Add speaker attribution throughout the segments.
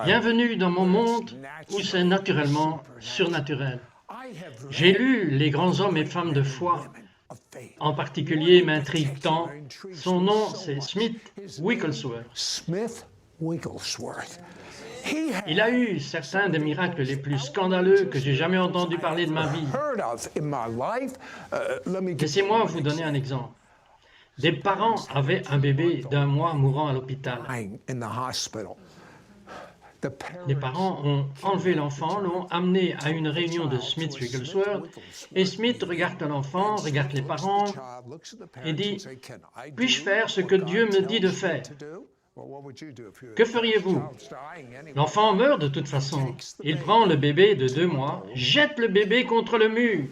Speaker 1: Bienvenue dans mon monde où c'est naturellement surnaturel. J'ai lu les grands hommes et femmes de foi. En particulier m'intrigue tant. Son nom, c'est Smith Wigglesworth. Il a eu certains des miracles les plus scandaleux que j'ai jamais entendu parler de ma vie. Laissez-moi vous donner un exemple. Des parents avaient un bébé d'1 mois mourant à l'hôpital. Les parents ont enlevé l'enfant, l'ont amené à une réunion de Smith Wigglesworth, et Smith regarde l'enfant, regarde les parents, et dit « Puis-je faire ce que Dieu me dit de faire ?» Que feriez-vous? L'enfant meurt de toute façon. Il prend le bébé de 2 mois, jette le bébé contre le mur.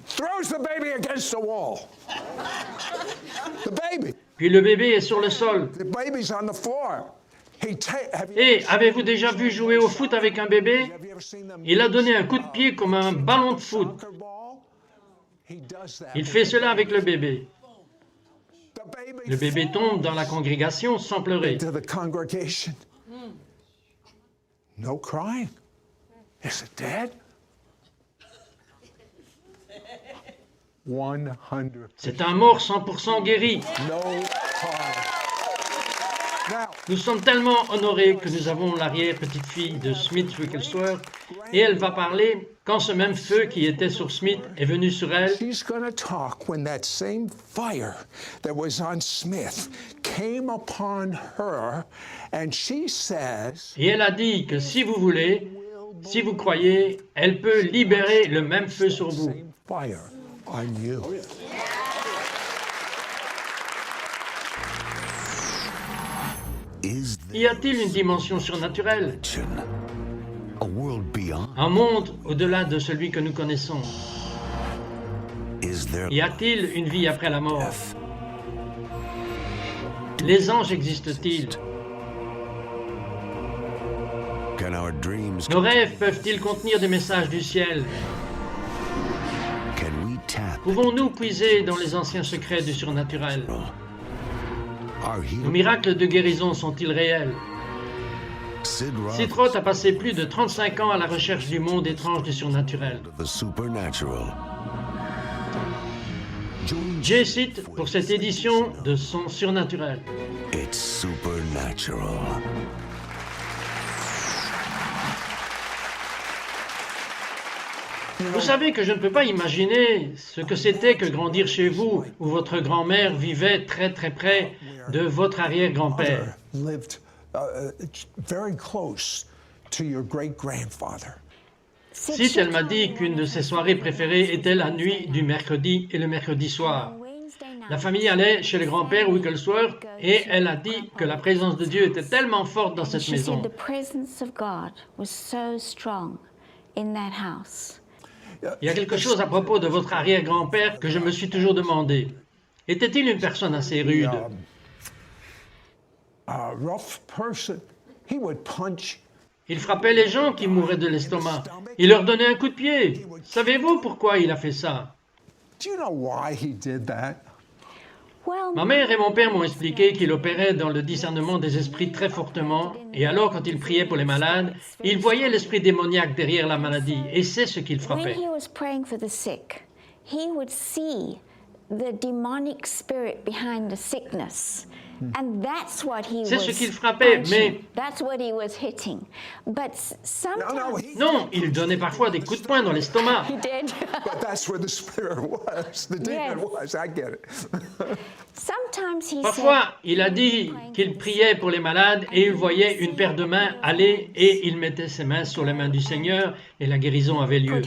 Speaker 1: Puis le bébé est sur le sol. Et avez-vous déjà vu jouer au foot avec un bébé? Il a donné un coup de pied comme un ballon de foot. Il fait cela avec le bébé. Le bébé tombe dans la congrégation sans pleurer. C'est un mort 100% guéri. Nous sommes tellement honorés que nous avons l'arrière-petite-fille de Smith Wigglesworth et elle va parler quand ce même feu qui était sur Smith est venu sur elle. Et elle a dit que si vous voulez, si vous croyez, elle peut libérer le même feu sur vous. Y a-t-il une dimension surnaturelle? Un monde au-delà de celui que nous connaissons? Y a-t-il une vie après la mort? Les anges existent-ils? Nos rêves peuvent-ils contenir des messages du ciel? Pouvons-nous puiser dans les anciens secrets du surnaturel? Nos miracles de guérison sont-ils réels? Sid Roth a passé plus de 35 ans à la recherche du monde étrange du surnaturel. Jay cite pour cette édition de son surnaturel. Vous savez que je ne peux pas imaginer ce que c'était que grandir chez vous, où votre grand-mère vivait très très près de votre arrière-grand-père. Sid, elle m'a dit qu'une de ses soirées préférées était la nuit du mercredi et le mercredi soir. La famille allait chez le grand-père Wigglesworth et elle a dit que la présence de Dieu était tellement forte dans cette maison. Il y a quelque chose à propos de votre arrière-grand-père que je me suis toujours demandé. Était-il une personne assez rude? Il frappait les gens qui mouraient de l'estomac. Il leur donnait un coup de pied. Savez-vous pourquoi il a fait ça? Ma mère et mon père m'ont expliqué qu'il opérait dans le discernement des esprits très fortement, et alors quand il priait pour les malades, il voyait l'esprit démoniaque derrière la maladie, et c'est ce qu'il frappait. C'est ce qu'il frappait, mais non, il donnait parfois des coups de poing dans l'estomac. Parfois, il a dit qu'il priait pour les malades et il voyait une paire de mains aller et il mettait ses mains sur les mains du Seigneur et la guérison avait lieu.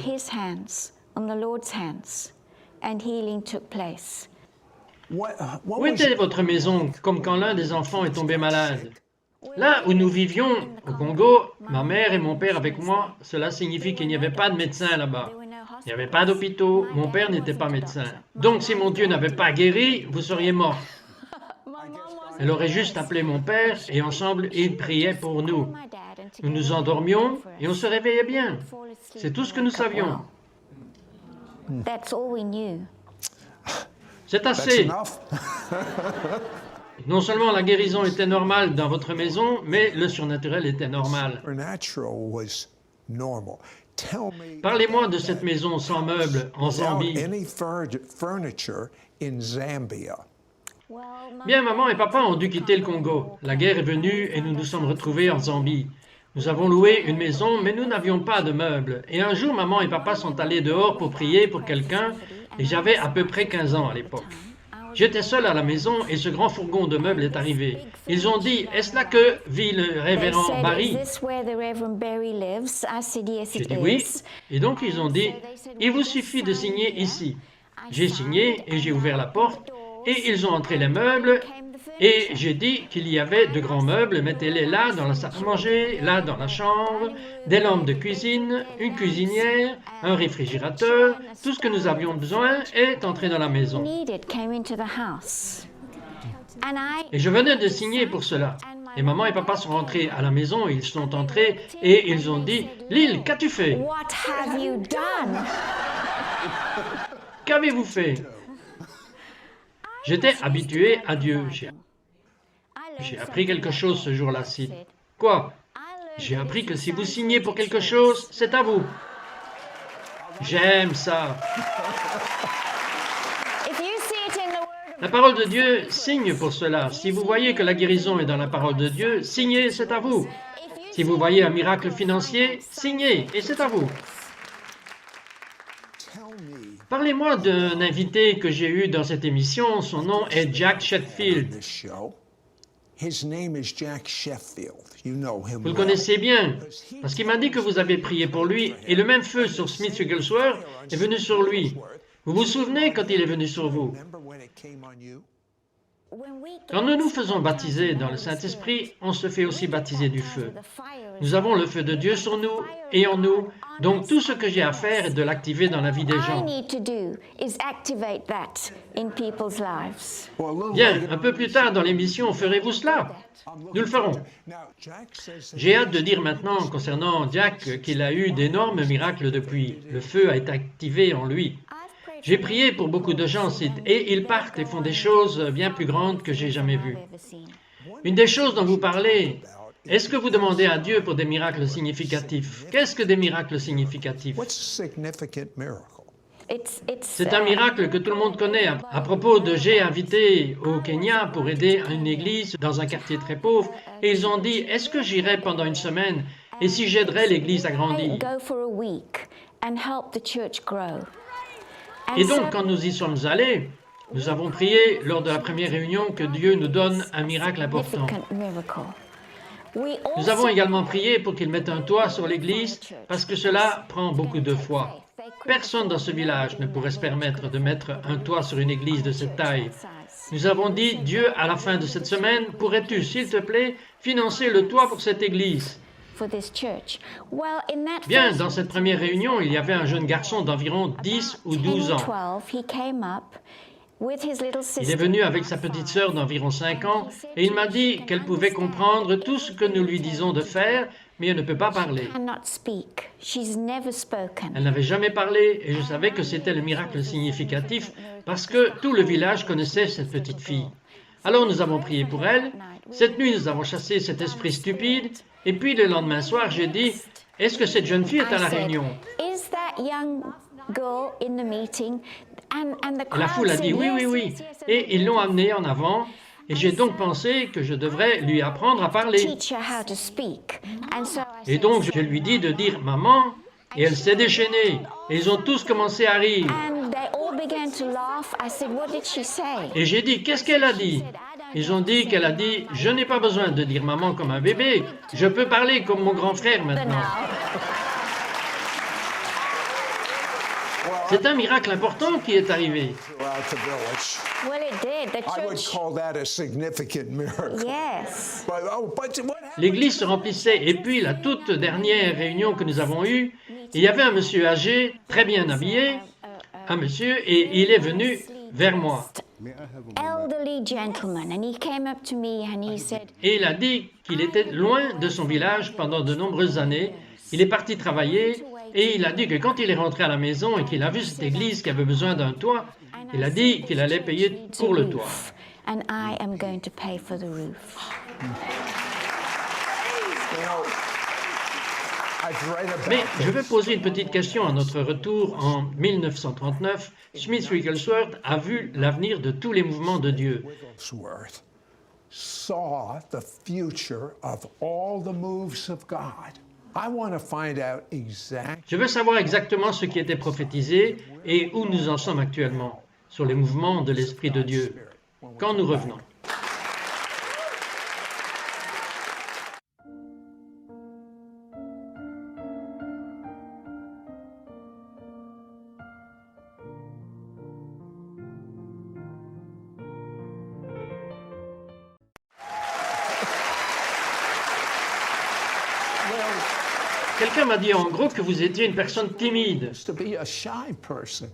Speaker 1: Où était votre maison, comme quand l'un des enfants est tombé malade? Là où nous vivions, au Congo, ma mère et mon père avec moi, cela signifie qu'il n'y avait pas de médecin là-bas. Il n'y avait pas d'hôpitaux, mon père n'était pas médecin. Donc si mon Dieu n'avait pas guéri, vous seriez mort. Elle aurait juste appelé mon père et ensemble, ils priaient pour nous. Nous nous endormions et on se réveillait bien. C'est tout ce que nous savions. C'est assez. Non seulement la guérison était normale dans votre maison, mais le surnaturel était normal. Parlez-moi de cette maison sans meubles en Zambie. Bien, maman et papa ont dû quitter le Congo. La guerre est venue et nous nous sommes retrouvés en Zambie. Nous avons loué une maison, mais nous n'avions pas de meubles. Et un jour, maman et papa sont allés dehors pour prier pour quelqu'un, et j'avais à peu près 15 ans à l'époque. J'étais seul à la maison et ce grand fourgon de meubles est arrivé. Ils ont dit, est-ce là que vit le révérend Barry? J'ai dit oui. Et donc ils ont dit, il vous suffit de signer ici. J'ai signé et j'ai ouvert la porte et ils ont entré les meubles et j'ai dit qu'il y avait de grands meubles, mettez-les là dans la salle à manger, là dans la chambre, des lampes de cuisine, une cuisinière, un réfrigérateur, tout ce que nous avions besoin est entré dans la maison. Et je venais de signer pour cela. Et maman et papa sont rentrés à la maison, ils sont entrés et ils ont dit, Lyle, qu'as-tu fait? Qu'avez-vous fait? J'étais habitué à Dieu. J'ai appris quelque chose ce jour-là. Quoi? J'ai appris que si vous signez pour quelque chose, c'est à vous. J'aime ça. La parole de Dieu signe pour cela. Si vous voyez que la guérison est dans la parole de Dieu, signez, c'est à vous. Si vous voyez un miracle financier, signez, et c'est à vous. Parlez-moi d'un invité que j'ai eu dans cette émission. Son nom est Jack Sheffield. Vous le connaissez bien, parce qu'il m'a dit que vous avez prié pour lui, et le même feu sur Smith Wigglesworth est venu sur lui. Vous vous souvenez quand il est venu sur vous? Quand nous nous faisons baptiser dans le Saint-Esprit, on se fait aussi baptiser du feu. Nous avons le feu de Dieu sur nous et en nous, donc tout ce que j'ai à faire est de l'activer dans la vie des gens. Bien, un peu plus tard dans l'émission, ferez-vous cela? Nous le ferons. J'ai hâte de dire maintenant concernant Jack qu'il a eu d'énormes miracles depuis. Le feu a été activé en lui. J'ai prié pour beaucoup de gens et ils partent et font des choses bien plus grandes que j'ai jamais vues. Une des choses dont vous parlez, est-ce que vous demandez à Dieu pour des miracles significatifs? Qu'est-ce que des miracles significatifs? C'est un miracle que tout le monde connaît. À propos de j'ai invité au Kenya pour aider une église dans un quartier très pauvre et ils ont dit, est-ce que j'irai pendant une semaine et si j'aiderais l'église à grandir? Et donc, quand nous y sommes allés, nous avons prié lors de la première réunion que Dieu nous donne un miracle important. Nous avons également prié pour qu'il mette un toit sur l'église parce que cela prend beaucoup de foi. Personne dans ce village ne pourrait se permettre de mettre un toit sur une église de cette taille. Nous avons dit, Dieu, à la fin de cette semaine, pourrais-tu, s'il te plaît, financer le toit pour cette église? Bien, dans cette première réunion, il y avait un jeune garçon d'environ 10 ou 12 ans. Il est venu avec sa petite sœur d'environ 5 ans et il m'a dit qu'elle pouvait comprendre tout ce que nous lui disons de faire, mais elle ne peut pas parler. Elle n'avait jamais parlé et je savais que c'était le miracle significatif parce que tout le village connaissait cette petite fille. Alors nous avons prié pour elle. Cette nuit, nous avons chassé cet esprit stupide. Et puis le lendemain soir, j'ai dit, est-ce que cette jeune fille est à la réunion? Et la foule a dit oui, oui, oui. Et ils l'ont amenée en avant. Et j'ai donc pensé que je devrais lui apprendre à parler. Et donc je lui dis de dire maman. Et elle s'est déchaînée. Et ils ont tous commencé à rire. Et j'ai dit, qu'est-ce qu'elle a dit? Ils ont dit qu'elle a dit, je n'ai pas besoin de dire maman comme un bébé, je peux parler comme mon grand frère maintenant. C'est un miracle important qui est arrivé. L'église se remplissait et puis la toute dernière réunion que nous avons eue, il y avait un monsieur âgé, très bien habillé, un monsieur, et il est venu vers moi. Et il a dit qu'il était loin de son village pendant de nombreuses années. Il est parti travailler et il a dit que quand il est rentré à la maison et qu'il a vu cette église qui avait besoin d'un toit, il a dit qu'il allait payer pour le toit.
Speaker 2: and I am going to pay for the roof.
Speaker 1: Mais je vais poser une petite question à notre retour. En 1939, Smith Wigglesworth a vu l'avenir de tous les mouvements de Dieu.
Speaker 3: Saw the future of all the moves of God. I want to find out exactly.
Speaker 1: Je veux savoir exactement ce qui était prophétisé et où nous en sommes actuellement sur les mouvements de l'Esprit de Dieu quand nous revenons. Quelqu'un m'a dit en gros que vous étiez une personne timide.
Speaker 3: To be a shy person.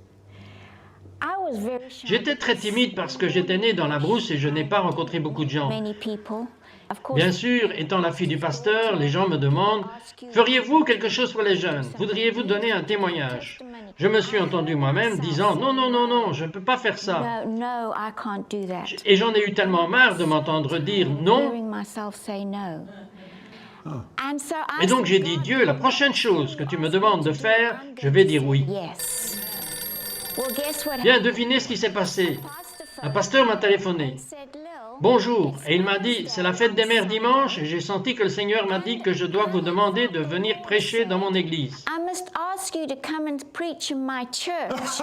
Speaker 2: I was very shy.
Speaker 1: J'étais très timide parce que j'étais né dans la brousse et je n'ai pas rencontré beaucoup de gens.
Speaker 2: Many people. Of course,
Speaker 1: Bien sûr, étant la fille du pasteur, les gens me demandent « Feriez-vous quelque chose pour les jeunes? Voudriez-vous donner un témoignage ?» Je me suis entendu moi-même disant « Non, non, non, non, je ne peux pas faire ça.
Speaker 2: no, I can't do that. »
Speaker 1: Et j'en ai eu tellement marre de m'entendre dire « Non.
Speaker 2: Hearing myself say no. And so I
Speaker 1: Et donc j'ai
Speaker 2: said,
Speaker 1: dit «
Speaker 2: God,
Speaker 1: Dieu, la prochaine chose que tu me demandes de faire, je vais dire oui. »
Speaker 2: yes. Well, guess what
Speaker 1: Bien,
Speaker 2: happened?
Speaker 1: devinez ce qui s'est passé.
Speaker 2: Pastor
Speaker 1: Un pasteur m'a téléphoné.
Speaker 2: said, Lil,
Speaker 1: Bonjour, et il m'a dit, c'est la fête des mères dimanche, et j'ai senti que le Seigneur m'a dit que je dois vous demander de venir prêcher dans mon église.
Speaker 2: I must ask you to come and preach in my church.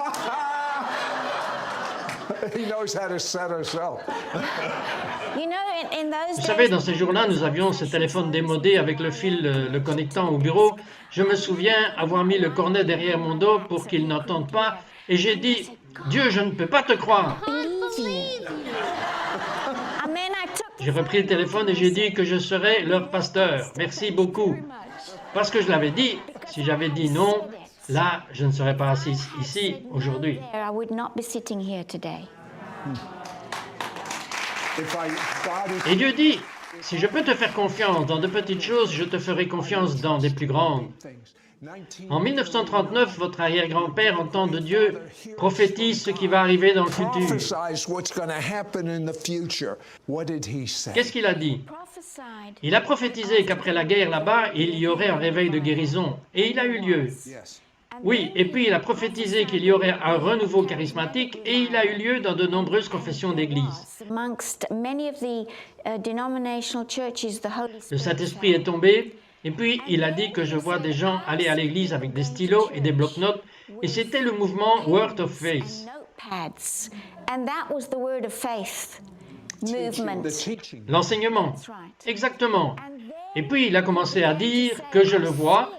Speaker 3: He knows how to set us up.
Speaker 2: You know, in those
Speaker 1: Vous savez,
Speaker 2: days,
Speaker 1: dans ces jours-là, nous avions ce téléphone démodé avec le fil le connectant au bureau. Je me souviens avoir mis le cornet derrière mon dos pour qu'il n'entende pas, et j'ai dit, Dieu, je ne peux pas te croire.
Speaker 2: believe you. And then I took
Speaker 1: J'ai repris le téléphone et j'ai dit que je serais leur pasteur. Merci beaucoup. Parce que je l'avais dit, si j'avais dit non, là, je ne serais pas assis ici aujourd'hui.
Speaker 2: there, I would not be sitting here today.
Speaker 3: If God is
Speaker 1: Et Dieu dit, si je peux te faire confiance dans de petites choses, je te ferai confiance dans des plus grandes.
Speaker 3: things. 19
Speaker 1: En 1939, votre arrière-grand-père, en temps de Dieu, prophétise ce qui va arriver dans le futur.
Speaker 3: prophesies what's going to happen in the future. What did he say?
Speaker 1: Qu'est-ce qu'il a dit?
Speaker 2: Prophesied.
Speaker 1: Il a prophétisé qu'après la guerre là-bas, il y aurait un réveil de guérison. Et il a eu lieu.
Speaker 3: Yes.
Speaker 1: Oui, et puis il a prophétisé qu'il y aurait un renouveau charismatique et il a eu lieu dans de nombreuses confessions d'église.
Speaker 2: Amongst many of the denominational churches, the Holy
Speaker 1: Le
Speaker 2: Spirit
Speaker 1: Saint-Esprit est tombé et puis il a dit que je vois des gens aller à l'église avec des stylos et des blocs-notes et c'était le mouvement Word of Faith.
Speaker 2: notepads, and that was the word of faith movement.
Speaker 3: The teaching.
Speaker 1: L'enseignement.
Speaker 2: That's right.
Speaker 1: Exactement.
Speaker 2: And then
Speaker 1: Et puis il a commencé à dire que je le vois,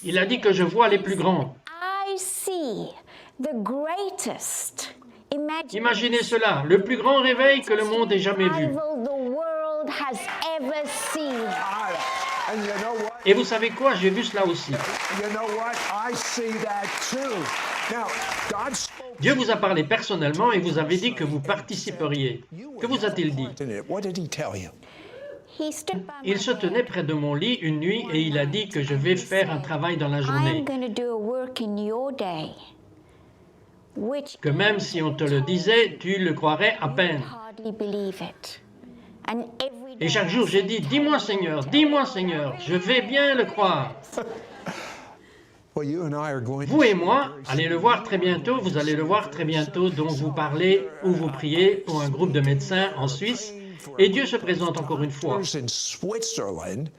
Speaker 1: il a dit que je vois les plus grands.
Speaker 2: I see the greatest
Speaker 1: Imaginez cela, le plus grand réveil que le monde ait jamais vu.
Speaker 2: revival the world has ever seen.
Speaker 3: And you know what?
Speaker 1: Et vous savez quoi, j'ai vu cela aussi.
Speaker 3: You know what? I see that too. Now, God spoke
Speaker 1: Dieu vous a parlé personnellement et vous avez dit que vous participeriez. Que vous a-t-il dit?
Speaker 3: in it. What did he tell you?
Speaker 2: He stood by
Speaker 1: Il se tenait près de mon lit une nuit et il a dit que je vais faire un travail dans la journée.
Speaker 2: I'm going to do a work in your day, which
Speaker 1: Que même si on te le disait, tu le croirais à peine.
Speaker 2: hardly believe it. And every day
Speaker 1: Et chaque jour, j'ai dit, dis-moi Seigneur, je vais bien le croire.
Speaker 3: Well, you and I are going
Speaker 1: Vous et moi, allez le voir très bientôt, vous allez le voir très bientôt, dont vous parlez ou vous priez pour un groupe de médecins en Suisse. Et Dieu se présente encore une fois.
Speaker 3: in Switzerland.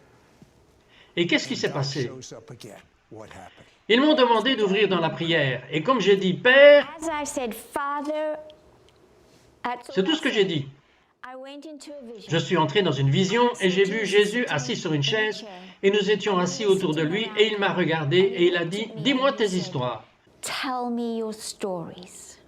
Speaker 1: Et qu'est-ce qui s'est passé?
Speaker 3: Shows up again. What happened?
Speaker 1: Ils m'ont demandé d'ouvrir dans la prière. Et comme j'ai dit, Père,
Speaker 2: As I said, Father,
Speaker 1: c'est tout ce que j'ai dit.
Speaker 2: I went into a vision.
Speaker 1: Je suis entré dans une vision et j'ai vu Jésus assis sur une chaise et nous étions assis autour de lui et il m'a regardé et il a dit, dis-moi tes histoires.
Speaker 2: Tell me your stories.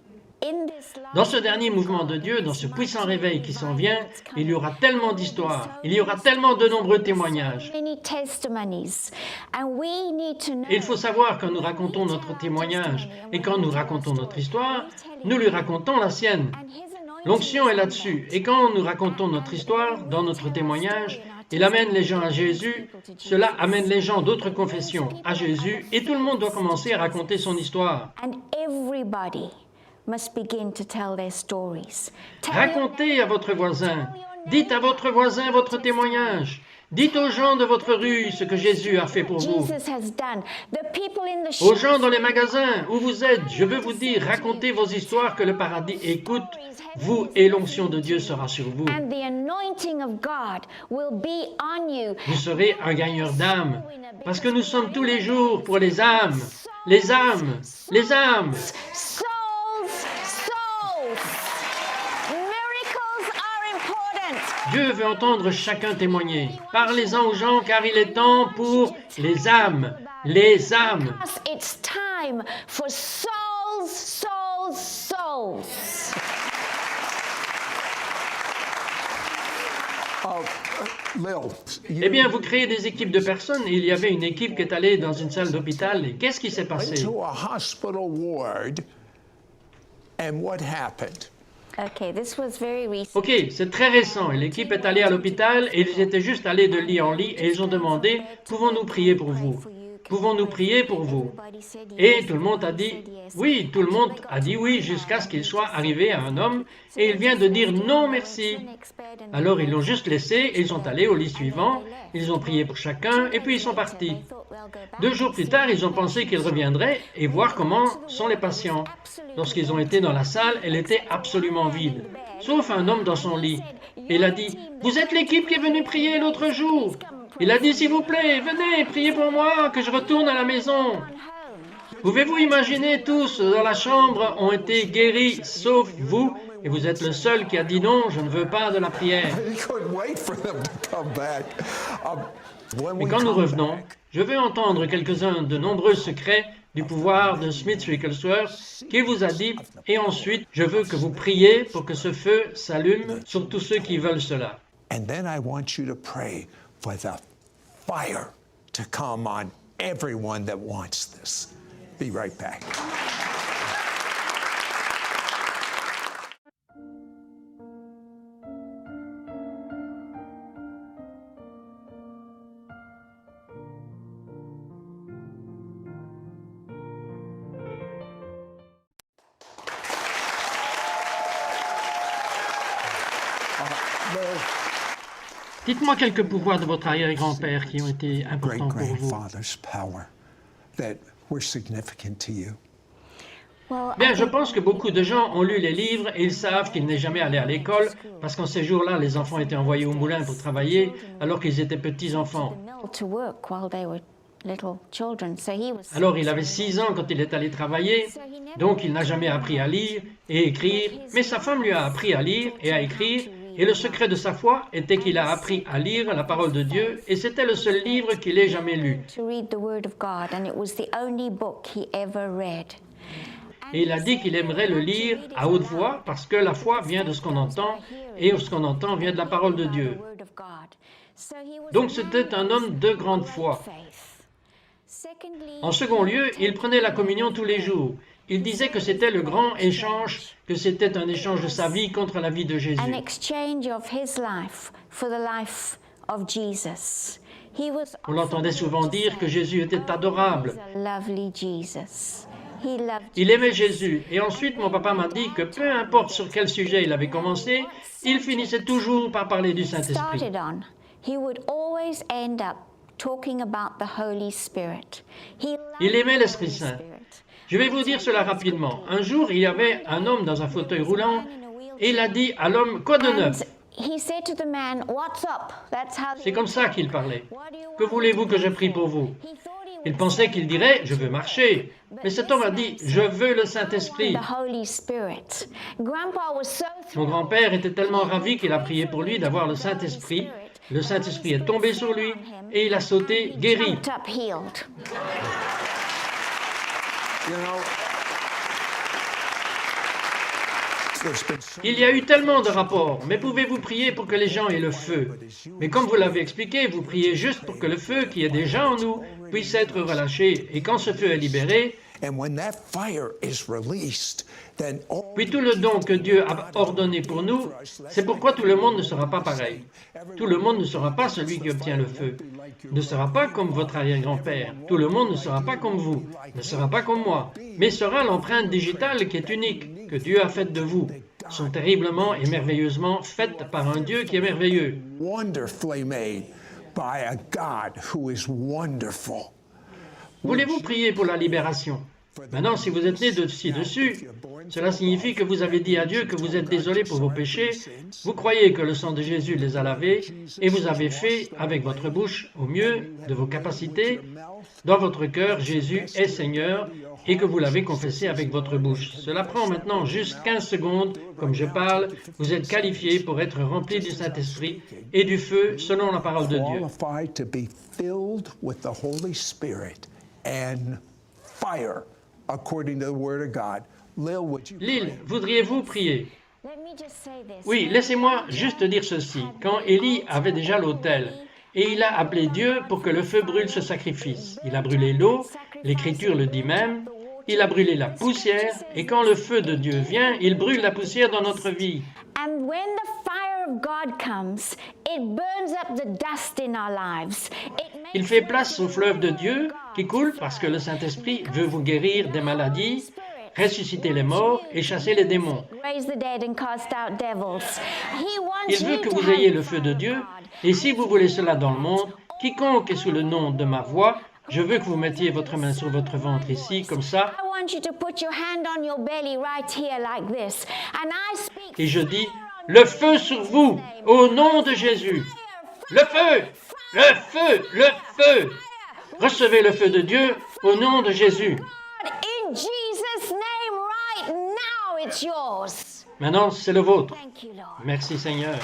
Speaker 2: In this
Speaker 1: Dans ce dernier mouvement de Dieu, dans ce puissant réveil qui s'en vient, il y aura tellement d'histoires, il y aura tellement de nombreux témoignages.
Speaker 2: many testimonies, and we need to know.
Speaker 1: Et il faut savoir quand nous racontons notre témoignage et quand nous racontons notre histoire, nous lui racontons la sienne.
Speaker 2: And his anointing
Speaker 1: L'onction est là-dessus. Et quand nous racontons notre histoire, dans notre témoignage, il amène les gens à Jésus, cela amène les gens d'autres confessions à Jésus, et tout le monde doit commencer à raconter son histoire.
Speaker 2: and everybody must begin to tell their stories.
Speaker 1: Racontez à votre voisin. Dites à votre voisin votre témoignage. Dites aux gens de votre rue ce que Jésus a fait pour vous.
Speaker 2: Jesus has done. The people in the
Speaker 1: Aux
Speaker 2: shops,
Speaker 1: gens dans les magasins où vous êtes, je veux vous dire, racontez vos histoires que le paradis écoute. Vous et l'onction de Dieu sera sur vous.
Speaker 2: and the anointing of God will be on you.
Speaker 1: Vous serez un gagneur d'âmes. Parce que nous sommes tous les jours pour les âmes. Les âmes. Les âmes.
Speaker 2: Souls, souls. Miracles are important.
Speaker 1: Dieu veut entendre chacun témoigner. Parlez-en aux gens car il est temps pour les âmes. Les âmes.
Speaker 2: Us, it's time for souls, souls, souls.
Speaker 3: Lil,
Speaker 1: Eh bien, vous créez des équipes de personnes et il y avait une équipe qui est allée dans une salle d'hôpital. Et qu'est-ce qui s'est passé?
Speaker 3: into a hospital ward, and what happened?
Speaker 2: Okay, this was very recent.
Speaker 1: Ok, c'est très récent. Et l'équipe est allée à l'hôpital et ils étaient juste allés de lit en lit et ils ont demandé, pouvons-nous prier pour vous? Pouvons-nous prier pour vous? Et tout le monde a dit oui, tout le monde a dit oui jusqu'à ce qu'il soit arrivé à un homme et il vient de dire non merci. Alors ils l'ont juste laissé et ils sont allés au lit suivant, ils ont prié pour chacun et puis ils sont partis. 2 jours plus tard, ils ont pensé qu'ils reviendraient et voir comment sont les patients. Lorsqu'ils ont été dans la salle, elle était absolument vide, sauf un homme dans son lit. Et il a dit « Vous êtes l'équipe qui est venue prier l'autre jour ?» Il a dit « S'il vous plaît, venez, priez pour moi, que je retourne à la maison. » Pouvez-vous imaginer, tous dans la chambre ont été guéris, sauf vous, et vous êtes le seul qui a dit non, je ne veux pas de la prière.
Speaker 3: He couldn't wait for them to come back. When
Speaker 1: Et
Speaker 3: we
Speaker 1: quand nous
Speaker 3: come
Speaker 1: revenons,
Speaker 3: back,
Speaker 1: je veux entendre quelques-uns de nombreux secrets du pouvoir de Smith Wigglesworth qui vous a dit, et ensuite, je veux que vous priez pour que ce feu s'allume sur tous ceux qui veulent cela.
Speaker 3: and then I want you to pray for the fire to come on everyone that wants this. Be right back.
Speaker 1: Dites-moi quelques pouvoirs de votre arrière-grand-père qui ont été importants pour vous.
Speaker 3: Great-grandfather's power that were significant to you.
Speaker 2: Well,
Speaker 1: Bien, je pense que beaucoup de gens ont lu les livres et ils savent qu'il n'est jamais allé à l'école parce qu'en ces jours-là, les enfants étaient envoyés au moulin pour travailler alors qu'ils étaient petits-enfants.
Speaker 2: to work while they were little children, so he was.
Speaker 1: Alors il avait 6 ans quand il est allé travailler, donc il n'a jamais appris à lire et écrire, mais sa femme lui a appris à lire et à écrire, et le secret de sa foi était qu'il a appris à lire la parole de Dieu, et c'était le seul livre qu'il ait jamais lu.
Speaker 2: To read the Word of God, and it was the only book he ever read.
Speaker 1: Et il a dit qu'il aimerait le lire à haute voix parce que la foi vient de ce qu'on entend, et ce qu'on entend vient de la parole de Dieu. Donc c'était un homme de grande foi. En second lieu, il prenait la communion tous les jours. Il disait que c'était le grand échange, que c'était un échange de sa vie contre la vie de Jésus.
Speaker 2: An exchange of his life for the life of Jesus. He was
Speaker 1: On l'entendait souvent dire que Jésus était adorable.
Speaker 2: lovely Jesus. He loved
Speaker 1: Il aimait Jésus. Et ensuite, mon papa m'a dit que peu importe sur quel sujet il avait commencé, il finissait toujours par parler du Saint-Esprit.
Speaker 2: started on. He would always end up talking about the Holy Spirit. He
Speaker 1: Il
Speaker 2: loved
Speaker 1: aimait
Speaker 2: the
Speaker 1: l'Esprit
Speaker 2: Holy
Speaker 1: Saint.
Speaker 2: Spirit.
Speaker 1: Je vais vous dire cela rapidement. Un jour, il y avait un homme dans un fauteuil roulant et il a dit à l'homme, quoi de neuf?
Speaker 2: He said to the man, "What's up?" That's how.
Speaker 1: C'est comme ça qu'il parlait. Que voulez-vous que je prie pour vous? Il pensait qu'il dirait, je veux marcher. Mais cet homme a dit, je veux le Saint-Esprit.
Speaker 2: The Holy Spirit. Grandpa was so
Speaker 1: Mon grand-père était tellement ravi qu'il a prié pour lui d'avoir le Saint-Esprit. Le Saint-Esprit est tombé sur lui et il a sauté guéri.
Speaker 2: jumped up healed.
Speaker 3: You know, there's been so
Speaker 1: Il y a eu tellement de rapports, mais pouvez-vous prier pour que les gens aient le feu? Mais comme vous l'avez expliqué, vous priez juste pour que le feu qui est déjà en nous puisse être relâché. Et quand ce feu est libéré,
Speaker 3: and when that fire is released, then all
Speaker 1: puis tout le don que Dieu a ordonné pour nous, c'est pourquoi tout le monde ne sera pas pareil. Tout le monde ne sera pas celui qui obtient le feu. Ne sera pas comme votre arrière-grand-père. Tout le monde ne sera pas comme vous. Ne sera pas comme moi. Mais sera l'empreinte digitale qui est unique. que Dieu a faites de vous sont terriblement et merveilleusement faites par un Dieu qui est merveilleux.
Speaker 3: Wonderfully made by a God who is wonderful.
Speaker 1: Voulez-vous prier pour la libération? Maintenant, si vous êtes né de ci-dessus, cela signifie que vous avez dit à Dieu que vous êtes désolé pour vos péchés, vous croyez que le sang de Jésus les a lavés, et vous avez fait avec votre bouche, au mieux de vos capacités, dans votre cœur, Jésus est Seigneur, et que vous l'avez confessé avec votre bouche. Cela prend maintenant juste 15 secondes, comme je parle, vous êtes qualifié pour être rempli du Saint-Esprit et du feu selon la parole de Dieu.
Speaker 3: Qualified to be filled with the Holy Spirit and fire according to the Word of God. Lil, would you
Speaker 1: Lille,
Speaker 3: pray?
Speaker 1: voudriez-vous prier?
Speaker 2: Let me just say this.
Speaker 1: Oui, laissez-moi juste dire ceci. Quand Élie avait déjà l'autel, et il a appelé Dieu pour que le feu brûle ce sacrifice. Il a brûlé l'eau, l'Écriture le dit même, il a brûlé la poussière, et quand le feu de Dieu vient, il brûle la poussière dans notre vie.
Speaker 2: And when the fire of God comes, it burns up the dust in our lives.
Speaker 1: Il fait place au fleuve de Dieu qui coule parce que le Saint-Esprit veut vous guérir des maladies, ressusciter les morts et chasser les démons.
Speaker 2: Raise the dead and cast out devils. He wants
Speaker 1: Il veut
Speaker 2: you
Speaker 1: que
Speaker 2: to
Speaker 1: vous
Speaker 2: have
Speaker 1: ayez
Speaker 2: the
Speaker 1: le feu de
Speaker 2: fire of
Speaker 1: Dieu,
Speaker 2: God.
Speaker 1: et si vous voulez cela dans le monde, quiconque est sous le nom de ma voix, je veux que vous mettiez votre main sur votre ventre ici, comme ça,
Speaker 2: I want you to put your hand on your belly right here like this. And I speak
Speaker 1: et je dis, le feu sur vous, au nom de Jésus. Le feu, le feu, le feu. Recevez le feu de Dieu au nom de Jésus.
Speaker 2: in Jesus' name right now it's yours.
Speaker 1: Maintenant, c'est le vôtre.
Speaker 2: Thank you, Lord.
Speaker 1: Merci Seigneur.